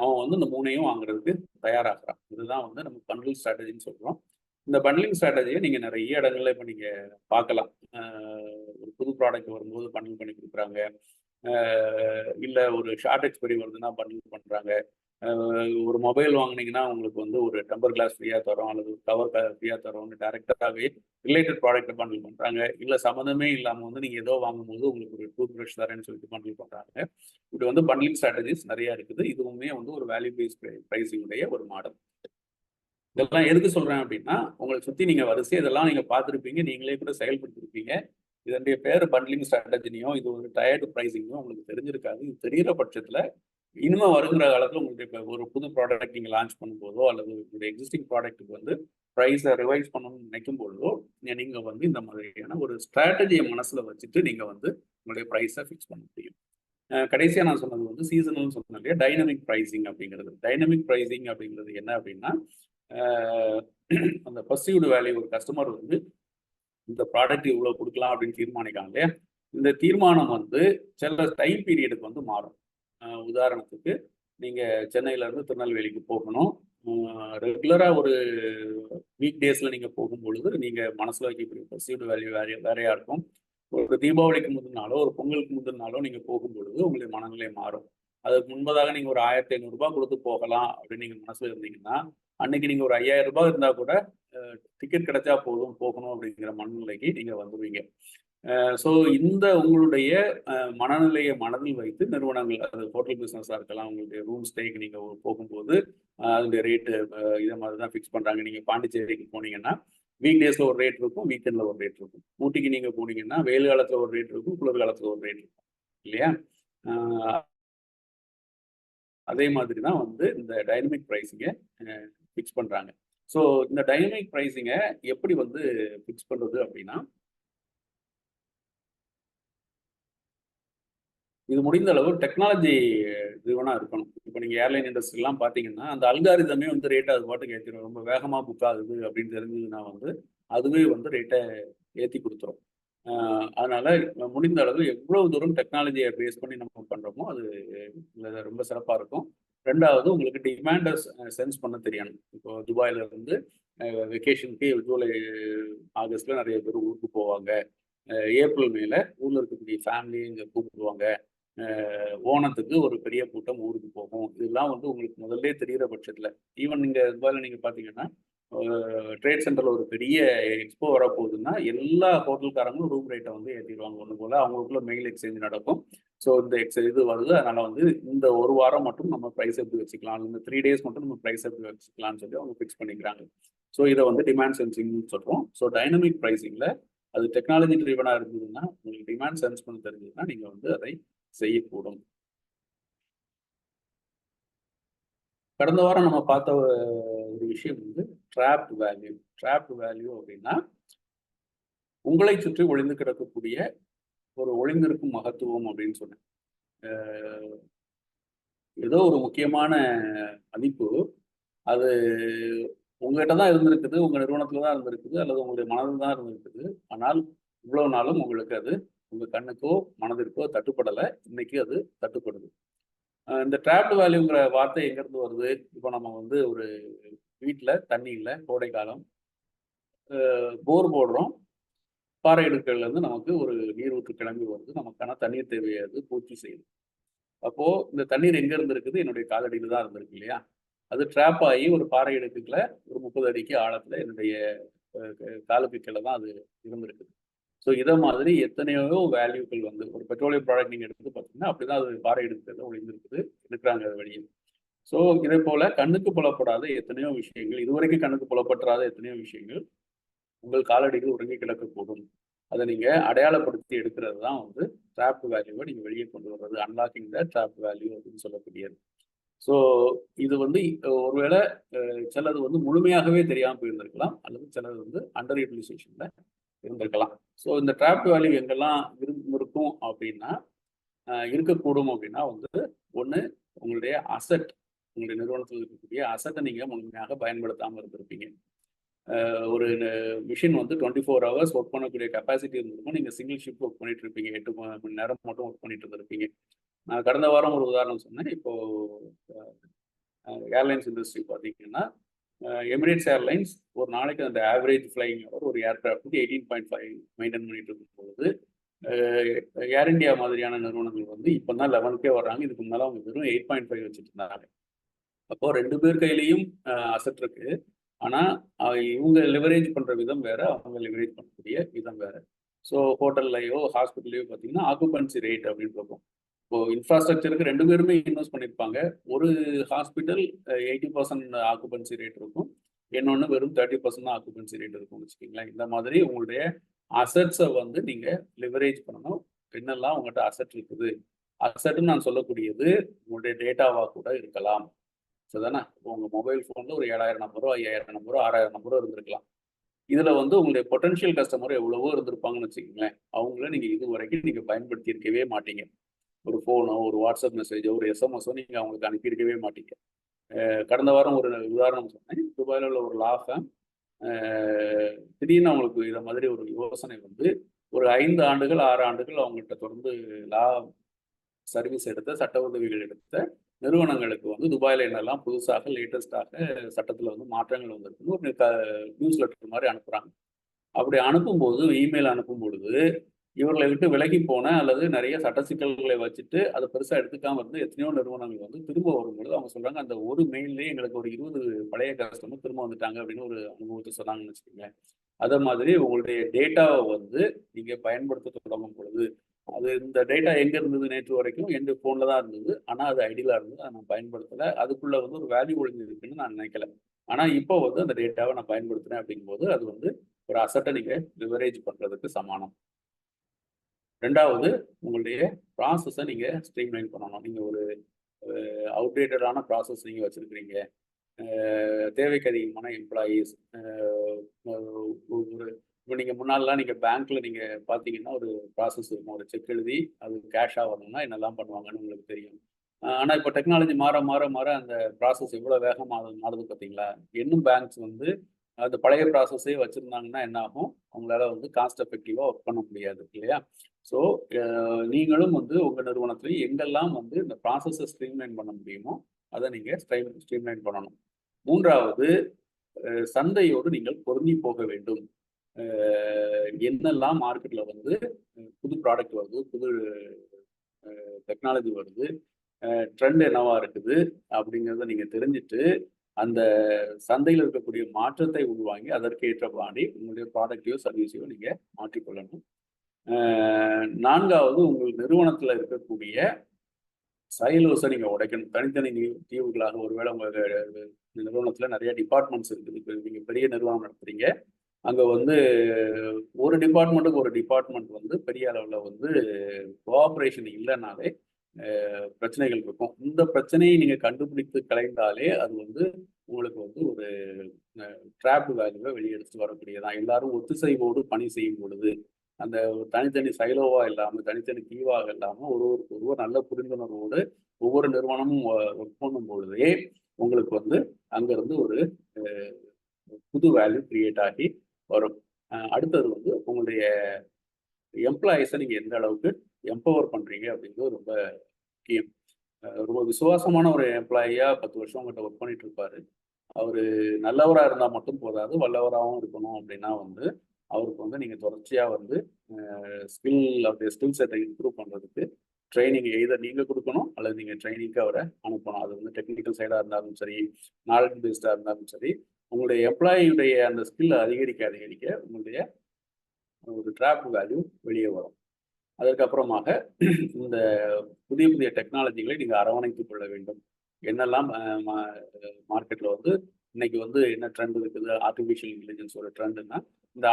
அவன் இந்த 3ஐயும் வாங்குறதுக்கு தயாராகிறான். இதுதான் நம்ம பண்டில் ஸ்ட்ராட்டஜின்னு சொல்கிறோம். இந்த பண்டிலிங் ஸ்ட்ராட்டஜியை நீங்கள் நிறைய இடங்கள்ல இப்போ நீங்கள் பார்க்கலாம். ஒரு புது ப்ராடக்ட் வரும்போது பண்டில் பண்ணி கொடுக்குறாங்க, இல்லை ஒரு ஷார்ட் எக்ஸ்பைரி வருதுன்னா பண்டில் பண்ணுறாங்க. ஒரு மொபைல் வாங்கினீங்கன்னா உங்களுக்கு ஒரு டெம்பர் கிளாஸ் ஃப்ரீயாக தரோம், அல்லது ஒரு கவர் ஃப்ரீயாக தரோம்னு டேரெக்டாகவே ரிலேட்டட் ப்ராடக்ட்டை பண்டில் பண்ணுறாங்க. இல்லை சம்மந்தமே இல்லாமல் நீங்கள் ஏதோ வாங்கும்போது உங்களுக்கு ஒரு டூத் ப்ரஷ் தரேன்னு சொல்லிட்டு பண்டில் பண்ணுறாங்க. இப்படி பண்டிலிங் ஸ்ட்ராட்டஜிஸ் நிறையா இருக்குது. இதுவுமே ஒரு வேல்யூ பேஸ்ட் ப்ரைஸிங்குடைய ஒரு மாடல். இதெல்லாம் எதுக்கு சொல்கிறேன் அப்படின்னா உங்களை சுற்றி நீங்கள் வரிசை இதெல்லாம் நீங்கள் பார்த்துருப்பீங்க, நீங்களே கூட செயல்படுத்திருப்பீங்க. இதனுடைய பேர் பண்டிலிங் ஸ்ட்ராட்டஜினியும் இது ஒரு டயர்டு ப்ரைஸிங்கும் உங்களுக்கு தெரிஞ்சிருக்காது. இது தெரிகிற பட்சத்தில் இனிமே வருகிற காலத்தில் உங்களுக்கு இப்போ ஒரு புது ப்ராடக்ட் நீங்கள் லான்ச் பண்ணும்போதோ அல்லது உங்களுடைய எக்ஸிஸ்டிங் ப்ராடக்ட்டுக்கு ப்ரைஸை ரிவைஸ் பண்ணணும்னு நினைக்கும் பொழுதோ நீங்கள் இந்த மாதிரியான ஒரு ஸ்ட்ராட்டஜியை மனசில் வச்சுட்டு நீங்கள் உங்களுடைய ப்ரைஸை ஃபிக்ஸ் பண்ண முடியும். கடைசியாக நான் சொன்னது சீசனல்னு சொன்னேன் இல்லையா, டைனமிக் ப்ரைஸிங் அப்படிங்கிறது. டைனமிக் ப்ரைஸிங் அப்படிங்கிறது என்ன அப்படின்னா அந்த பர்சீவ்டு வேல்யூ, ஒரு கஸ்டமர் இந்த ப்ராடக்ட் இவ்வளோ கொடுக்கலாம் அப்படின்னு தீர்மானிக்காங்க இல்லையா. இந்த தீர்மானம் சில டைம் பீரியடுக்கு மாறும். உதாரணத்துக்கு நீங்கள் சென்னையிலேருந்து திருநெல்வேலிக்கு போகணும். ரெகுலராக ஒரு வீக் டேஸில் நீங்கள் போகும் பொழுது நீங்கள் மனசில் வைக்கக்கூடிய பர்சீவ்டு வேல்யூ வேறையாக இருக்கும். ஒரு தீபாவளிக்கு முந்தின நாளோ ஒரு பொங்கலுக்கு முந்தின நாளோ நீங்கள் போகும் பொழுது உங்களுடைய மனநிலை மாறும். அதுக்கு முன்பதாக நீங்கள் ஒரு 1500 ரூபாய் கொடுத்து போகலாம் அப்படின்னு நீங்கள் மனசில் இருந்தீங்கன்னா அன்னைக்கு நீங்கள் ஒரு 5000 ரூபாய் இருந்தால் கூட டிக்கெட் கிடைச்சா போதும் போகணும் அப்படிங்கிற மனநிலைக்கு நீங்கள் வந்துடுவீங்க. ஸோ இந்த உங்களுடைய மனநிலையை மனதில் வைத்து நிறுவனங்கள், அது ஹோட்டல் பிஸ்னஸாக இருக்கலாம், உங்களுடைய ரூம் ஸ்டேக்கு நீங்கள் போகும்போது அதனுடைய ரேட்டு இதை மாதிரி தான் ஃபிக்ஸ் பண்ணுறாங்க. நீங்கள் பாண்டிச்சேரிக்கு போனீங்கன்னா வீக் டேஸில் ஒரு ரேட் இருக்கும், வீக்கெண்டில் ஒரு ரேட் இருக்கும். ஊட்டிக்கு நீங்கள் போனீங்கன்னா வெயில் காலத்தில் ஒரு ரேட் இருக்கும், குளிர் காலத்தில் ஒரு ரேட் இருக்கும் இல்லையா. அதே மாதிரி தான் இந்த டைனமிக் ப்ரைஸிங்கை ஃபிக்ஸ் பண்ணுறாங்க. ஸோ இந்த டைனமிக் ப்ரைஸிங்கை எப்படி ஃபிக்ஸ் பண்ணுறது அப்படின்னா இது முடிந்த அளவு டெக்னாலஜி ட்ரிவனாக இருக்கணும். இப்போ நீங்கள் ஏர்லைன் இண்டஸ்ட்ரிலாம் பார்த்தீங்கன்னா அந்த அல்காரிதமே ரேட்டை அது பாட்டுக்கு ஏற்றிடும். ரொம்ப வேகமாக புக் ஆகுது அப்படின்னு தெரிஞ்சதுன்னா அதுவே ரேட்டை ஏற்றி கொடுத்துரும். அதனால முடிந்த அளவு எவ்வளவு தூரம் டெக்னாலஜியை பேஸ் பண்ணி நம்ம பண்ணுறோமோ அது ரொம்ப சிறப்பாக இருக்கும். ரெண்டாவது உங்களுக்கு டிமாண்டை சென்ஸ் பண்ண தெரியணும். இப்போ துபாயில இருந்து வெக்கேஷனுக்கு ஜூலை ஆகஸ்ட்ல நிறைய பேர் ஊருக்கு போவாங்க. ஏப்ரல் மேல ஊர்ல இருக்கக்கூடிய ஃபேமிலி இங்கே கூப்பிடுவாங்க. ஓணத்துக்கு ஒரு பெரிய கூட்டம் ஊருக்கு போகும். இதெல்லாம் உங்களுக்கு முதல்ல தெரிகிற பட்சத்தில் ஈவன் நீங்கள் துபாயில் நீங்கள் பார்த்தீங்கன்னா ட்ரேட் சென்டரில் ஒரு பெரிய எக்ஸ்போ வரப்போகுதுன்னா எல்லா ஹோட்டல்காரங்களும் ரூம் ரேட்டை ஏற்றிடுவாங்க ஒன்று போல். அவங்களுக்குள்ள மெயில் எக்ஸ்சேஞ்ச் நடக்கும். ஸோ இந்த இது வருது. அதனால வந்து இந்த ஒரு வாரம் மட்டும் நம்ம ப்ரைஸ் எப்படி வச்சுக்கலாம், இந்த 3 டேஸ் மட்டும் நம்ம ப்ரைஸ் எப்படி வச்சுக்கலாம்னு சொல்லி அவங்க ஃபிக்ஸ் பண்ணிக்கிறாங்க. ஸோ இதை வந்து டிமாண்ட் சென்சிங்னு சொல்கிறோம். ஸோ டைனமிக் ப்ரைஸிங்கில் அது டெக்னாலஜி ட்ரிவனாக இருந்ததுன்னா, உங்களுக்கு டிமாண்ட் சென்ஸ் பண்ண தெரிஞ்சதுன்னா நீங்கள் வந்து அதை செய்யக்கூடும். கடந்த வாரம் நம்ம பார்த்த ஒரு விஷயம் வந்து ட்ராப்ட் வேல்யூ. ட்ராப்ட் வேல்யூ அப்படின்னா உங்களை சுற்றி ஒளிந்து கிடக்கக்கூடிய ஒரு ஒளிந்திருக்கும் மகத்துவம் அப்படின்னு சொன்னேன். ஏதோ ஒரு முக்கியமான மதிப்பு அது உங்ககிட்ட தான் இருந்திருக்குது, உங்க நிறுவனத்துல தான் இருந்திருக்குது, அல்லது உங்களுடைய மனதில் தான் இருந்திருக்குது. ஆனால் இவ்வளவு நாளும் உங்களுக்கு அது உங்க கண்ணுக்கோ மனதிற்கோ தட்டுப்படலை. இன்னைக்கு அது தட்டுப்படுது. இந்த ட்ராப்ட் வேல்யூங்கிற வார்த்தை எங்கேருந்து வருது? இப்போ நம்ம வந்து ஒரு வீட்டில் தண்ணி இல்லை, கோடை காலம், போர் போடுறோம். பாறை இடுக்கள்லேருந்து நமக்கு ஒரு நீர் ஊற்று கிளம்பி வருது. நமக்கான தண்ணீர் தேவையை அது பூர்த்தி செய்யுது. அப்போ இந்த தண்ணீர் எங்க இருந்து இருக்குது? என்னுடைய காலடியில் தான் இருந்திருக்கு இல்லையா? அது ட்ராப் ஆகி ஒரு பாறை இடுக்குல ஒரு 30 அடிக்கு ஆழத்துல என்னுடைய காலுக்கு கீழே தான் அது இருந்திருக்குது. ஸோ இதை மாதிரி எத்தனையோ வேல்யூக்கள் வந்து ஒரு பெட்ரோலியம் ப்ராடக்ட் நீங்கள் எடுத்து பார்த்தீங்கன்னா அப்படிதான் அது பாறை இடுக்குல ஒளிந்திருக்குது, இருக்கிறாங்க அது வழியில். ஸோ இதே போல கண்ணுக்கு புலப்படாத எத்தனையோ விஷயங்கள், இதுவரைக்கும் கண்ணுக்கு புலப்பற்றாத எத்தனையோ விஷயங்கள் உங்கள் காலடியில் உறங்கி கிடக்கக்கூடும். அதை நீங்க அடையாளப்படுத்தி எடுக்கிறது தான் வந்து ட்ராப் வேல்யூவை நீங்க வெளியே கொண்டு வர்றது, அன்லாக்கிங் த ட்ராப் வேல்யூ அப்படின்னு சொல்லக்கூடியது. ஸோ இது வந்து ஒருவேளை சிலது வந்து முழுமையாகவே தெரியாமல் போயிருந்திருக்கலாம், அல்லது சிலது வந்து அண்டர் யூட்டிலைசேஷன்ல இருந்திருக்கலாம். ஸோ இந்த ட்ராப் வேல்யூ எங்கெல்லாம் இருக்கும் அப்படின்னா இருக்கக்கூடும் அப்படின்னா வந்து ஒன்று உங்களுடைய அசட், உங்களுடைய நிறுவனத்தில் இருக்கக்கூடிய அசட்டை நீங்கள் முழுமையாக பயன்படுத்தாமல் இருந்திருப்பீங்க. ஒரு மிஷின் வந்து 24 ஹவர்ஸ் ஒர்க் பண்ணக்கூடிய கெப்பாசிட்டி இருந்திருக்கும். நீங்கள் சிங்கிள் ஷிஃப்ட் ஒர்க் பண்ணிட்டு இருப்பீங்க, 8 மணி நேரம் மட்டும் ஒர்க் பண்ணிட்டு இருந்திருப்பீங்க. நான் கடந்த வாரம் ஒரு உதாரணம் சொன்னேன். இப்போ ஏர்லைன்ஸ் இண்டஸ்ட்ரி பார்த்தீங்கன்னா எமிரேட்ஸ் ஏர்லைன்ஸ் ஒரு நாளைக்கு அந்த ஆவரேஜ் ஃப்ளைங் ஒரு ஏர்கிராஃப்ட் 18.5 மெயின்டைன் பண்ணிட்டு இருக்கும்போது ஏர் இந்தியா மாதிரியான நிறுவனங்கள் வந்து இப்போ தான் 11K வர்றாங்க. இதுக்கு முன்னால் அவங்க வெறும் 8.5 வச்சுட்டு இருந்தாங்க. அப்போ 2 பேர் கையிலையும் அசட் இருக்கு. ஆனால் இவங்க லிவரேஜ் பண்ணுற விதம் வேற, அவங்க லிவரேஜ் பண்ணக்கூடிய விதம் வேற. ஸோ ஹோட்டல்லையோ ஹாஸ்பிட்டல்லையோ பார்த்தீங்கன்னா ஆக்குபன்சி ரேட் அப்படின்னு இருக்கும். இப்போ இன்ஃப்ராஸ்ட்ரக்சருக்கு 2 பேருமே இன்வெஸ்ட் பண்ணியிருப்பாங்க. ஒரு ஹாஸ்பிட்டல் 80% ஆக்குபன்சி ரேட் இருக்கும், இன்னொன்று வெறும் 30% தான் ஆக்குபன்சி ரேட் இருக்கும்னு வச்சுக்கிங்களேன். இந்த மாதிரி உங்களுடைய அசட்ஸை வந்து நீங்கள் லிவரேஜ் பண்ணணும். என்னெல்லாம் உங்கள்கிட்ட அசட் இருக்குது, அசட்னு நான் சொல்லக்கூடியது உங்களுடைய டேட்டாவாக கூட இருக்கலாம். சரிதானே? உங்கள் மொபைல் ஃபோனில் ஒரு 7000 நம்பரோ 5000 நம்பரோ 6000 நம்பரோ இருந்திருக்கலாம். இதில் வந்து உங்களுடைய பொட்டன்ஷியல் கஸ்டமர் எவ்வளவோ இருந்திருப்பாங்கன்னு வச்சுக்கோங்களேன். அவங்கள நீங்கள் இது வரைக்கும் நீங்கள் பயன்படுத்தி இருக்கவே மாட்டீங்க. ஒரு ஃபோனோ, ஒரு வாட்ஸ்அப் மெசேஜோ, ஒரு எஸ்எம்எஸோ நீங்கள் அவங்களுக்கு அனுப்பியிருக்கவே மாட்டீங்க. கடந்த வாரம் ஒரு உதாரணம் சொன்னேன். துபாயில் உள்ள ஒரு லா ஃபேம் திடீர்னு அவங்களுக்கு இதை மாதிரி ஒரு யோசனை வந்து ஒரு 5 ஆண்டுகள் 6 ஆண்டுகள் அவங்கள்ட்ட தொடர்ந்து லா சர்வீஸ் எடுத்த, சட்ட உதவிகள் எடுத்த நிறுவனங்களுக்கு வந்து துபாயில் என்னெல்லாம் புதுசாக லேட்டஸ்டாக சட்டத்தில் வந்து மாற்றங்கள் வந்திருக்குன்னு ஒரு நியூஸ் லெட்டர் மாதிரி அனுப்புகிறாங்க. அப்படி அனுப்பும்போது, இமெயில் அனுப்பும் பொழுது இவர்களை விட்டு விலகி போன அல்லது நிறைய சட்ட சிக்கல்களை வச்சுட்டு அதை பெருசாக எடுத்துக்காம இருந்து எத்தனையோ நிறுவனங்கள் வந்து திரும்ப வரும்பொழுது அவங்க சொல்றாங்க, அந்த ஒரு மெயிலே எங்களுக்கு ஒரு 20 பழைய கஸ்டமர் திரும்ப வந்துட்டாங்க அப்படின்னு ஒரு அனுபவத்தை சொன்னாங்கன்னு வச்சுக்கோங்களேன். அதே மாதிரி உங்களுடைய டேட்டாவை வந்து நீங்க பயன்படுத்த தொடங்கும் பொழுது அது இந்த டேட்டா எங்க இருந்தது நேற்று வரைக்கும் எந்த ஃபோன்ல தான் இருந்தது. ஆனா அது ஐடியலா இருந்தது, அதை நான் பயன்படுத்தலை. அதுக்குள்ள வந்து ஒரு வேல்யூ ஒழிஞ்சு இருக்குன்னு நான் நினைக்கல. ஆனா இப்போ வந்து அந்த டேட்டாவை நான் பயன்படுத்துறேன் அப்படிங்கும்போது அது வந்து ஒரு அசட்டை நீங்க லிவரேஜ் பண்றதுக்கு சமானம். ரெண்டாவது, உங்களுடைய ப்ராசஸை நீங்க ஸ்ட்ரீம்லைன் பண்ணணும். நீங்க ஒரு அவுடேட்டடான ப்ராசஸ் நீங்க வச்சிருக்கிறீங்க, தேவைக்கு அதிகமான எம்ப்ளாயீஸ், ஒரு இப்போ நீங்கள் முன்னாடிலாம் நீங்கள் பேங்க்ல நீங்கள் பார்த்தீங்கன்னா ஒரு ப்ராசஸ் இருக்கும். ஒரு செக் எழுதி அது கேஷாக வரணும்னா என்னெல்லாம் பண்ணுவாங்கன்னு உங்களுக்கு தெரியும். ஆனால் இப்போ டெக்னாலஜி மாற மாற மாற அந்த ப்ராசஸ் எவ்வளோ வேகமாக மாறுது பார்த்தீங்களா? இன்னும் பேங்க்ஸ் வந்து அந்த பழைய ப்ராசஸே வச்சுருந்தாங்கன்னா என்ன ஆகும், அவங்களால வந்து காஸ்ட் எஃபெக்டிவாக ஒர்க் பண்ண முடியாது இல்லையா? ஸோ நீங்களும் வந்து உங்கள் நிறுவனத்துலையும் எங்கெல்லாம் வந்து இந்த ப்ராசஸை ஸ்ட்ரீம்லைன் பண்ண முடியுமோ அதை நீங்கள் ஸ்ட்ரீம்லைன் பண்ணணும். மூன்றாவது, சந்தையோடு நீங்கள் பொருந்தி போக வேண்டும். என்னெல்லாம் மார்க்கெட்டில் வந்து புது ப்ராடக்ட் வருது, புது டெக்னாலஜி வருது, ட்ரெண்ட் என்னவா இருக்குது அப்படிங்கிறத நீங்கள் தெரிஞ்சுட்டு அந்த சந்தையில் இருக்கக்கூடிய மாற்றத்தை உருவாங்கி அதற்கு ஏற்றபாடி உங்களுடைய ப்ராடக்டையோ சர்வீஸையோ நீங்கள் மாற்றிக்கொள்ளணும். நான்காவது, உங்கள் நிறுவனத்தில் இருக்கக்கூடிய சைலோஸை நீங்கள் உடைக்கணும். தனித்தனி தீவுகளாக, ஒருவேளை உங்கள் நிறுவனத்தில் நிறைய டிபார்ட்மெண்ட்ஸ் இருக்குது. இப்போ நீங்கள் பெரிய நிறுவனம் நடத்துறீங்க, அங்கே வந்து ஒரு டிபார்ட்மெண்ட்டுக்கு ஒரு டிபார்ட்மெண்ட் வந்து பெரிய அளவில் வந்து கோஆப்ரேஷன் இல்லைனாலே பிரச்சனைகள் இருக்கும். இந்த பிரச்சனையை நீங்கள் கண்டுபிடித்து கலைந்தாலே அது வந்து உங்களுக்கு வந்து ஒரு ட்ராப்டு வேல்யூவை வெளியெடுத்து வரக்கூடியதான். எல்லாரும் ஒத்துசைவோடு பணி செய்யும் பொழுது, அந்த தனித்தனி சைலோவா இல்லாமல், தனித்தனி தீவாக இல்லாமல், ஒருவருக்கு ஒருவர் நல்ல புரிந்துணர்வோடு ஒவ்வொரு நிறுவனமும் ஒர்க் பண்ணும் பொழுதே உங்களுக்கு வந்து அங்கிருந்து ஒரு புது வேல்யூ கிரியேட் ஆகி வரும். அடுத்தது வந்து உங்களுடைய எம்ப்ளாயிஸை நீங்கள் எந்த அளவுக்கு எம்பவர் பண்ணுறீங்க அப்படிங்கிறது ரொம்ப முக்கியம். ரொம்ப விசுவாசமான ஒரு எம்ப்ளாயியா 10 வருஷம் உங்கள்கிட்ட ஒர்க் பண்ணிட்டு இருப்பாரு. அவரு நல்லவராக இருந்தால் மட்டும் போதாது, வல்லவராகவும் இருக்கணும். அப்படின்னா வந்து அவருக்கு வந்து நீங்கள் தொடர்ச்சியாக வந்து ஸ்கில் செட்டை இம்ப்ரூவ் பண்ணுறதுக்கு ட்ரைனிங் எய்தர் நீங்கள் கொடுக்கணும் அல்லது நீங்கள் ட்ரைனிங்க்கு அவரை அனுப்பணும். அது வந்து டெக்னிக்கல் சைடாக இருந்தாலும் சரி, நாலேஜ் பேஸ்டாக இருந்தாலும் சரி, உங்களுடைய எம்ப்ளாயியுடைய அந்த ஸ்கில் அதிகரிக்க உங்களுடைய ஒரு ட்ராப் வேல்யூ வெளியே வரும். அதற்கப்புறமாக இந்த புதிய புதிய டெக்னாலஜிகளை நீங்கள் அரவணைத்துக் கொள்ள வேண்டும். என்னெல்லாம் மார்க்கெட்டில் வந்து இன்னைக்கு வந்து என்ன ட்ரெண்ட் இருக்குது, ஆர்டிஃபிஷியல் இன்டெலிஜென்ஸ் ஒரு ட்ரெண்டுன்னா, இந்த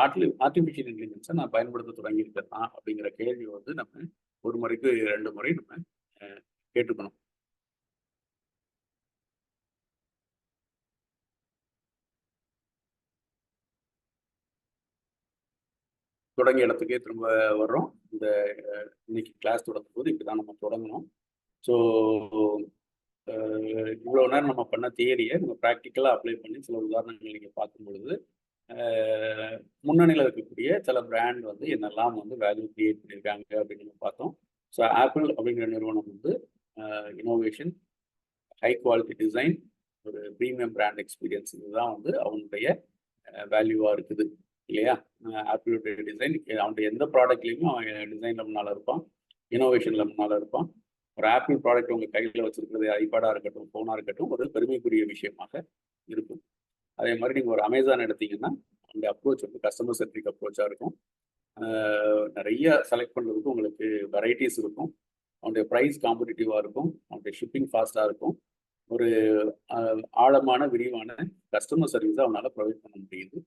ஆர்டிஃபிஷியல் இன்டெலிஜென்ஸை நான் பயன்படுத்த தொடங்கியிருக்கேன் அப்படிங்கிற கேள்வி வந்து நம்ம ஒரு முறைக்கு 2 முறை நம்ம கேட்டுக்கணும். தொடங்கிய இடத்துக்கே திரும்ப வர்றோம். இந்த இன்னைக்கு கிளாஸ் தொடங்கும் போது இப்படிதான் நம்ம தொடங்கணும். ஸோ இவ்வளோ நேரம் நம்ம பண்ண தியரியை நம்ம ப்ராக்டிக்கலாக அப்ளை பண்ணி சில உதாரணங்கள் நீங்கள் பார்க்கும் பொழுது முன்னணியில் இருக்கக்கூடிய சில பிராண்ட் வந்து என்னெல்லாம் வந்து வேல்யூ கிரியேட் பண்ணியிருக்காங்க அப்படின்னு நம்ம பார்த்தோம். ஸோ ஆப்பிள் அப்படிங்கிற நிறுவனம் வந்து இனோவேஷன், ஹை குவாலிட்டி டிசைன், ஒரு ப்ரீமியம் பிராண்ட் எக்ஸ்பீரியன்ஸ், இதுதான் வந்து அவனுடைய வேல்யூவாக இருக்குது இல்லையா? ஆப்பிளுடைய டிசைன், அவனுடைய எந்த ப்ராடக்ட்லேயுமே அவன் டிசைனில் முன்னால் இருப்பான், இனோவேஷனில் முன்னால் இருப்பான். ஒரு ஆப்பிள் ப்ராடக்ட் உங்கள் கையில் வச்சிருக்கிறது, ஐபேடாக இருக்கட்டும், ஃபோனாக இருக்கட்டும், ஒரு பெருமைக்குரிய விஷயமாக இருக்கும். அதே மாதிரி நீங்கள் ஒரு அமேசான் எடுத்தீங்கன்னா அந்த அப்ரோச் வந்து கஸ்டமர் சென்ட்ரிக் அப்ரோச்சாக இருக்கும். நிறைய செலக்ட் பண்ணுறதுக்கு உங்களுக்கு வெரைட்டிஸ் இருக்கும். அவனுடைய ப்ரைஸ் காம்படிட்டிவாக இருக்கும். அவனுடைய ஷிப்பிங் ஃபாஸ்ட்டாக இருக்கும். ஒரு ஆழமான விரிவான கஸ்டமர் சர்வீஸை அவனால் ப்ரொவைட் பண்ண முடியுது.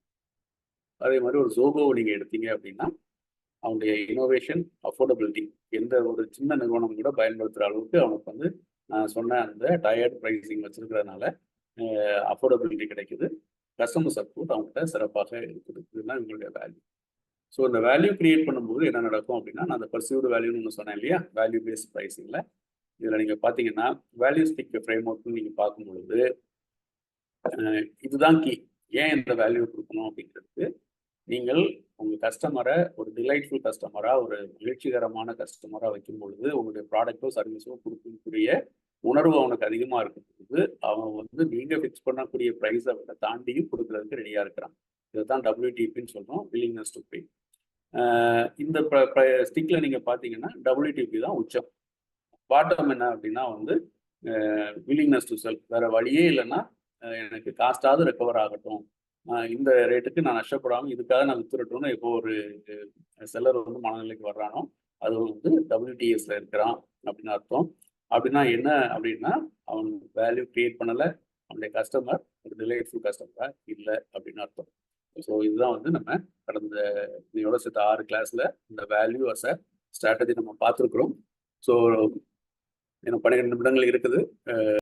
அதே மாதிரி ஒரு ஜோகோவை நீங்கள் எடுத்தீங்க அப்படின்னா அவனுடைய இனோவேஷன், அஃபோர்டபிலிட்டி, எந்த ஒரு சின்ன நிறுவனம் கூட பயன்படுத்துகிற அளவுக்கு அவனுக்கு வந்து நான் சொன்ன அந்த டயர்ட் ப்ரைஸிங் வச்சிருக்கிறதுனால அஃபோர்டபிலிட்டி கிடைக்குது. கஸ்டமர் சப்போர்ட் அவங்ககிட்ட சிறப்பாக இருக்குது. இதுதான் இவங்களுடைய வேல்யூ. ஸோ இந்த வேல்யூ கிரியேட் பண்ணும்போது என்ன நடக்கும் அப்படின்னா, நான் அந்த பர்சீவ்டு வேல்யூன்னு ஒன்று சொன்னேன் இல்லையா, வேல்யூ பேஸ்ட் ப்ரைஸிங்கில். இதில் நீங்கள் பார்த்தீங்கன்னா வேல்யூ ஸ்டிக் ஃப்ரேம் ஒர்க்னு நீங்கள் பார்க்கும் பொழுது இதுதான் கீ. ஏன் இந்த வேல்யூ கொடுக்கணும் அப்படிங்கிறதுக்கு, நீங்கள் உங்கள் கஸ்டமரை ஒரு டிலைட்ஃபுல் கஸ்டமராக, ஒரு மகிழ்ச்சிகரமான கஸ்டமராக வைக்கும் பொழுது உங்களுடைய ப்ராடக்ட்டோ சர்வீஸோ கொடுக்கக்கூடிய உணர்வு அவனுக்கு அதிகமாக இருக்கும் பொழுது அவன் வந்து நீங்கள் ஃபிக்ஸ் பண்ணக்கூடிய ப்ரைஸை விட தாண்டியும் கொடுக்குறதுக்கு ரெடியாக இருக்கிறான். இதை தான் WTPன்னு சொல்கிறோம், வில்லிங்னஸ் டு பே. இந்த ஸ்டிக்கில் நீங்கள் பார்த்தீங்கன்னா WTP தான் உச்சம். பாட்டம் என்ன அப்படின்னா வந்து வில்லிங்னஸ் டு செல். வேறு வழியே இல்லைன்னா எனக்கு காஸ்டாவது ரெக்கவர் ஆகட்டும், இந்த ரேட்டுக்கு நான் நஷ்டப்படாமல் இதுக்காக நான் வித்துறட்டும்னு எப்போ ஒரு செல்லர் வந்து மனநிலைக்கு வர்றானோ அது வந்து WTSல இருக்கிறான் அப்படின்னு அர்த்தம். அப்படின்னா என்ன அப்படின்னா, அவன் வேல்யூ கிரியேட் பண்ணலை, அவனுடைய கஸ்டமர் ஒரு டிலைட்ஃபுல் கஸ்டமராக இல்லை அப்படின்னு அர்த்தம். ஸோ இதுதான் வந்து நம்ம கடந்த இதோட சேர்த்த 6 கிளாஸில் இந்த வேல்யூ அஸ் அ ஸ்ட்ராட்டஜி நம்ம பார்த்துருக்குறோம். ஸோ இன்னும் 12 நிமிடங்கள் இருக்குது.